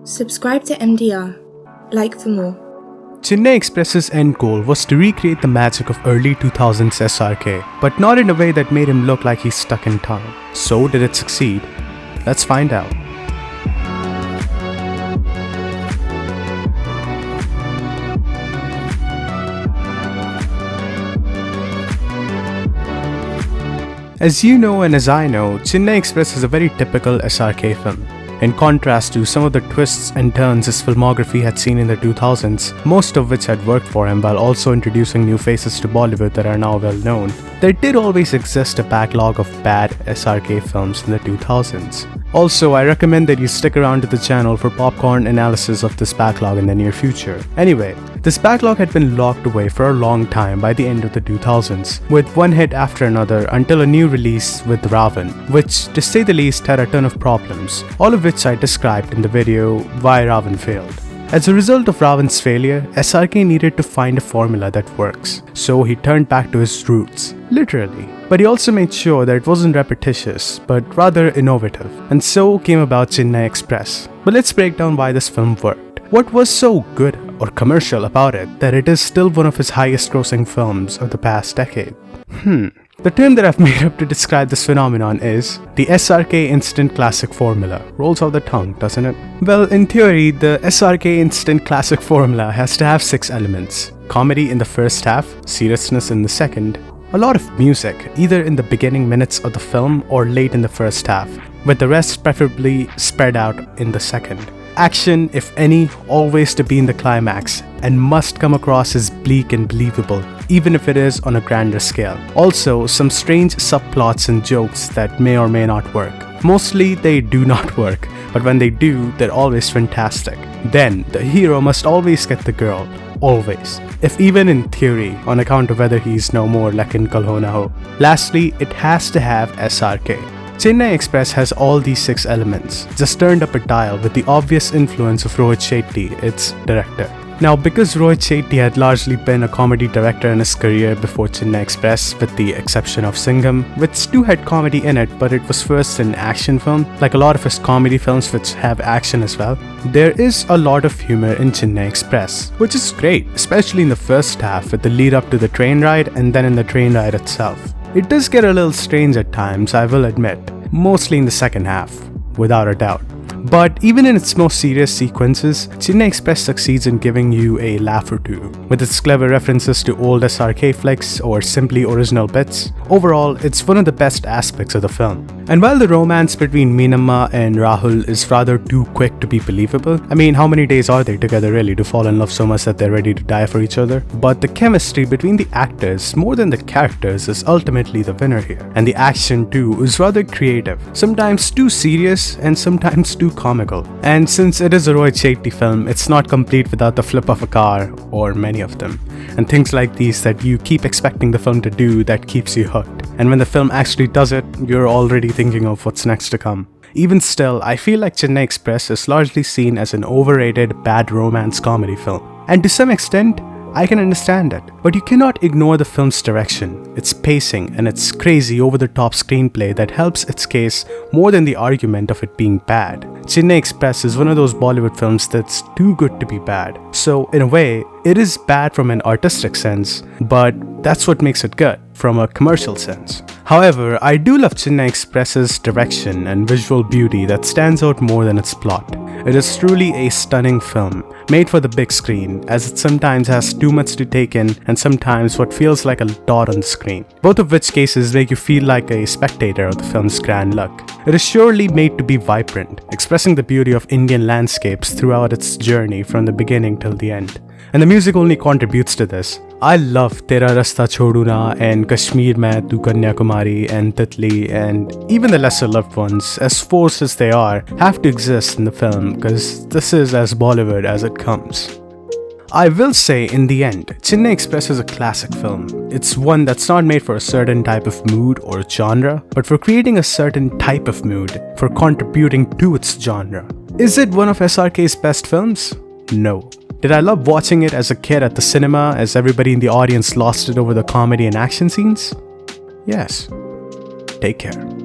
Subscribe to MDR. Like for more. Chennai Express's end goal was to recreate the magic of early 2000s SRK, but not in a way that made him look like he's stuck in time. So, did it succeed? Let's find out. As you know and as I know, Chennai Express is a very typical SRK film. In contrast to some of the twists and turns his filmography had seen in the 2000s, most of which had worked for him while also introducing new faces to Bollywood that are now well known, there did always exist a backlog of bad SRK films in the 2000s. Also, I recommend that you stick around to the channel for popcorn analysis of this backlog in the near future. Anyway, this backlog had been locked away for a long time by the end of the 2000s, with one hit after another until a new release with Ravan, which, to say the least, had a ton of problems, all of which I described in the video Why Ravan Failed. As a result of Ravan's failure, SRK needed to find a formula that works, so he turned back to his roots, literally. But he also made sure that it wasn't repetitious, but rather innovative, and so came about Chennai Express. But let's break down why this film worked. What was so good or commercial about it that it is still one of his highest grossing films of the past decade? The term that I've made up to describe this phenomenon is the SRK Instant Classic Formula. Rolls off the tongue, doesn't it? Well, in theory, the SRK Instant Classic Formula has to have 6 elements. Comedy in the first half, seriousness in the second, a lot of music, either in the beginning minutes of the film or late in the first half, with the rest preferably spread out in the second. Action, if any, always to be in the climax, and must come across as bleak and believable, even if it is on a grander scale. Also, some strange subplots and jokes that may or may not work. Mostly, they do not work, but when they do, they're always fantastic. Then, the hero must always get the girl. Always. If even in theory, on account of whether he's no more Lekin Kalhona Ho. Lastly, it has to have SRK. Chennai Express has all these 6 elements, just turned up a dial with the obvious influence of Rohit Shetty, its director. Now, because Rohit Shetty had largely been a comedy director in his career before Chennai Express, with the exception of Singham, which too had comedy in it, but it was first an action film, like a lot of his comedy films which have action as well, there is a lot of humor in Chennai Express, which is great, especially in the first half with the lead up to the train ride and then in the train ride itself. It does get a little strange at times, I will admit, mostly in the second half, without a doubt. But even in its most serious sequences, Chennai Express succeeds in giving you a laugh or two, with its clever references to old SRK flicks or simply original bits. Overall, it's one of the best aspects of the film. And while the romance between Meenamma and Rahul is rather too quick to be believable, I mean, how many days are they together really to fall in love so much that they're ready to die for each other? But the chemistry between the actors, more than the characters, is ultimately the winner here. And the action too is rather creative, sometimes too serious and sometimes too comical. And since it is a Rohit Shetty film, it's not complete without the flip of a car, or many of them, and things like these that you keep expecting the film to do that keeps you hooked. And when the film actually does it, you're already thinking of what's next to come. Even still, I feel like Chennai Express is largely seen as an overrated bad romance comedy film. And to some extent, I can understand it, but you cannot ignore the film's direction, its pacing, and its crazy over-the-top screenplay that helps its case more than the argument of it being bad. Chennai Express is one of those Bollywood films that's too good to be bad. So, in a way, it is bad from an artistic sense, but that's what makes it good from a commercial sense. However, I do love Chennai Express's direction and visual beauty that stands out more than its plot. It is truly a stunning film, made for the big screen, as it sometimes has too much to take in and sometimes what feels like a dot on the screen, both of which cases make you feel like a spectator of the film's grand look. It is surely made to be vibrant, expressing the beauty of Indian landscapes throughout its journey from the beginning till the end. And the music only contributes to this. I love Tera Rasta Chodu Na and Kashmir Mein Tu Kanyakumari and Titli, and even the lesser loved ones, as forced as they are, have to exist in the film because this is as Bollywood as it comes. I will say, in the end, Chennai Express is a classic film. It's one that's not made for a certain type of mood or genre, but for creating a certain type of mood, for contributing to its genre. Is it one of SRK's best films? No. Did I love watching it as a kid at the cinema as everybody in the audience lost it over the comedy and action scenes? Yes. Take care.